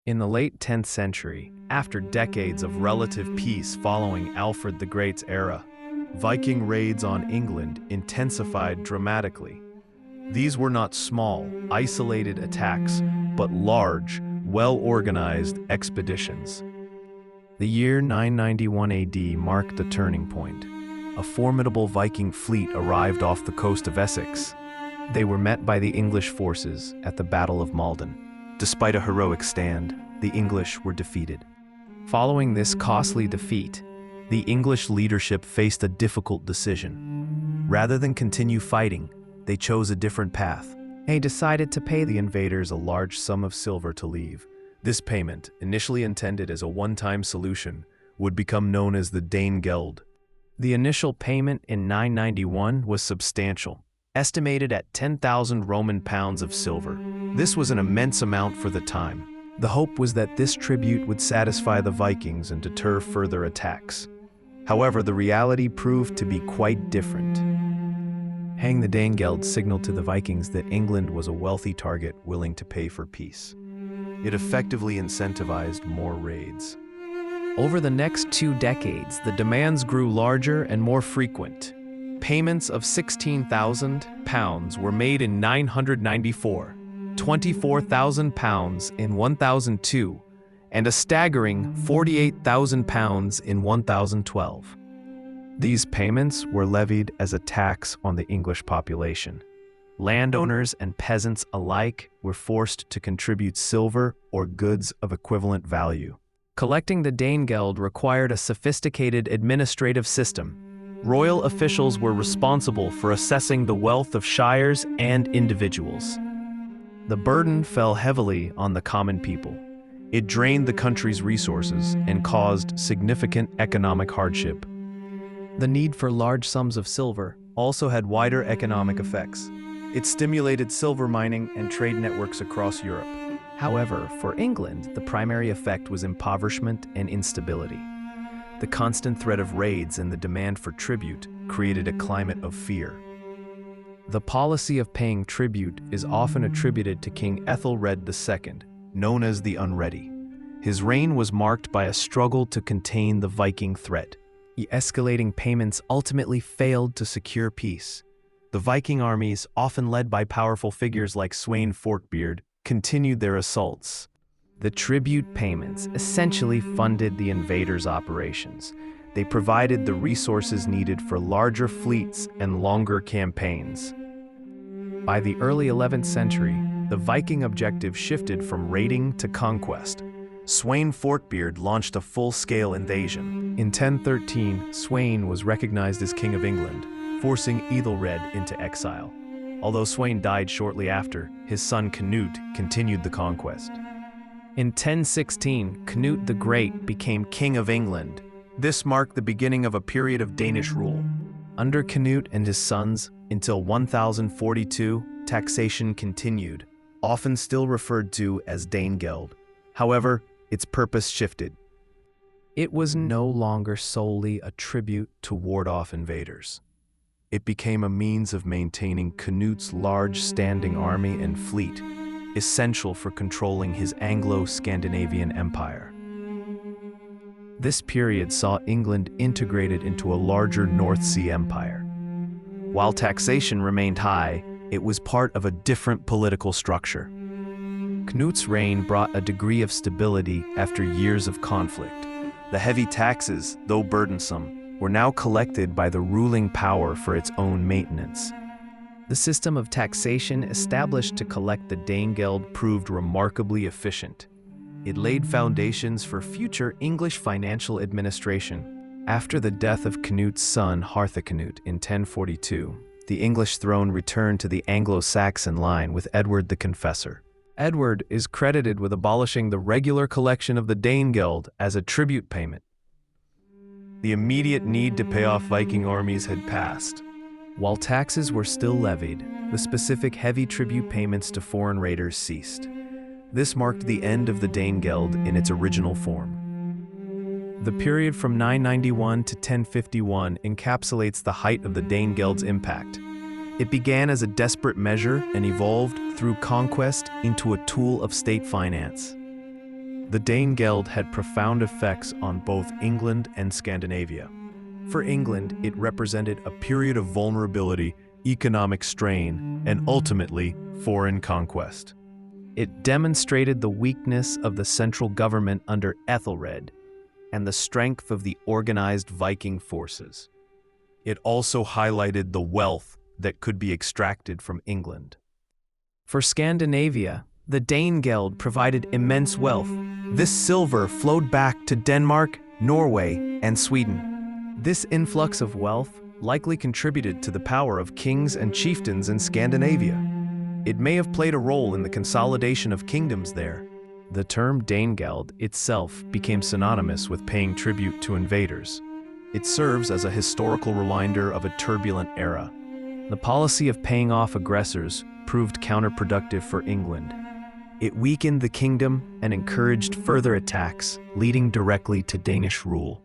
In the late 10th century, after decades of relative peace following Alfred the Great's era, Viking raids on England intensified dramatically. These were not small, isolated attacks, but large, well-organized expeditions. The year 991 AD marked a turning point. A formidable Viking fleet arrived off the coast of Essex. They were met by the English forces at the Battle of Maldon. Despite a heroic stand, the English were defeated. Following this costly defeat, the English leadership faced a difficult decision. Rather than continue fighting, they chose a different path. They decided to pay the invaders a large sum of silver to leave. This payment, initially intended as a one-time solution, would become known as the Danegeld. The initial payment in 991 was substantial, estimated at 10,000 Roman pounds of silver. This was an immense amount for the time. The hope was that this tribute would satisfy the Vikings and deter further attacks. However, the reality proved to be quite different. Paying the Danegeld signaled to the Vikings that England was a wealthy target willing to pay for peace. It effectively incentivized more raids. Over the next 2 decades, the demands grew larger and more frequent. Payments of £16,000 were made in 994, £24,000 in 1002, and a staggering £48,000 in 1012. These payments were levied as a tax on the English population. Landowners and peasants alike were forced to contribute silver or goods of equivalent value. Collecting the Danegeld required a sophisticated administrative system. Royal officials were responsible for assessing the wealth of shires and individuals. The burden fell heavily on the common people. It drained the country's resources and caused significant economic hardship. The need for large sums of silver also had wider economic effects. It stimulated silver mining and trade networks across Europe. However, for England, the primary effect was impoverishment and instability. The constant threat of raids and the demand for tribute created a climate of fear. The policy of paying tribute is often attributed to King Ethelred II, known as the Unready. His reign was marked by a struggle to contain the Viking threat. The escalating payments ultimately failed to secure peace. The Viking armies, often led by powerful figures like Sweyn Forkbeard, continued their assaults. The tribute payments essentially funded the invaders' operations. They provided the resources needed for larger fleets and longer campaigns. By the early 11th century, the Viking objective shifted from raiding to conquest. Sweyn Forkbeard launched a full-scale invasion. In 1013, Sweyn was recognized as King of England, forcing Ethelred into exile. Although Sweyn died shortly after, his son Canute continued the conquest. In 1016, Canute the Great became King of England. This marked the beginning of a period of Danish rule. Under Canute and his sons, until 1042, taxation continued, often still referred to as Danegeld. However, its purpose shifted. It was no longer solely a tribute to ward off invaders. It became a means of maintaining Canute's large standing army and fleet, essential for controlling his Anglo-Scandinavian empire. This period saw England integrated into a larger North Sea empire. While taxation remained high, it was part of a different political structure. Canute's reign brought a degree of stability after years of conflict. The heavy taxes, though burdensome, were now collected by the ruling power for its own maintenance. The system of taxation established to collect the Danegeld proved remarkably efficient. It laid foundations for future English financial administration. After the death of Canute's son Harthacnut in 1042, the English throne returned to the Anglo-Saxon line with Edward the Confessor. Edward is credited with abolishing the regular collection of the Danegeld as a tribute payment. The immediate need to pay off Viking armies had passed. While taxes were still levied, the specific heavy tribute payments to foreign raiders ceased. This marked the end of the Danegeld in its original form. The period from 991 to 1051 encapsulates the height of the Danegeld's impact. It began as a desperate measure and evolved through conquest into a tool of state finance. The Danegeld had profound effects on both England and Scandinavia. For England, it represented a period of vulnerability, economic strain, and ultimately, foreign conquest. It demonstrated the weakness of the central government under Ethelred and the strength of the organized Viking forces. It also highlighted the wealth that could be extracted from England. For Scandinavia, the Danegeld provided immense wealth. This silver flowed back to Denmark, Norway, and Sweden. This influx of wealth likely contributed to the power of kings and chieftains in Scandinavia. It may have played a role in the consolidation of kingdoms there. The term Danegeld itself became synonymous with paying tribute to invaders. It serves as a historical reminder of a turbulent era. The policy of paying off aggressors proved counterproductive for England. It weakened the kingdom and encouraged further attacks, leading directly to Danish rule.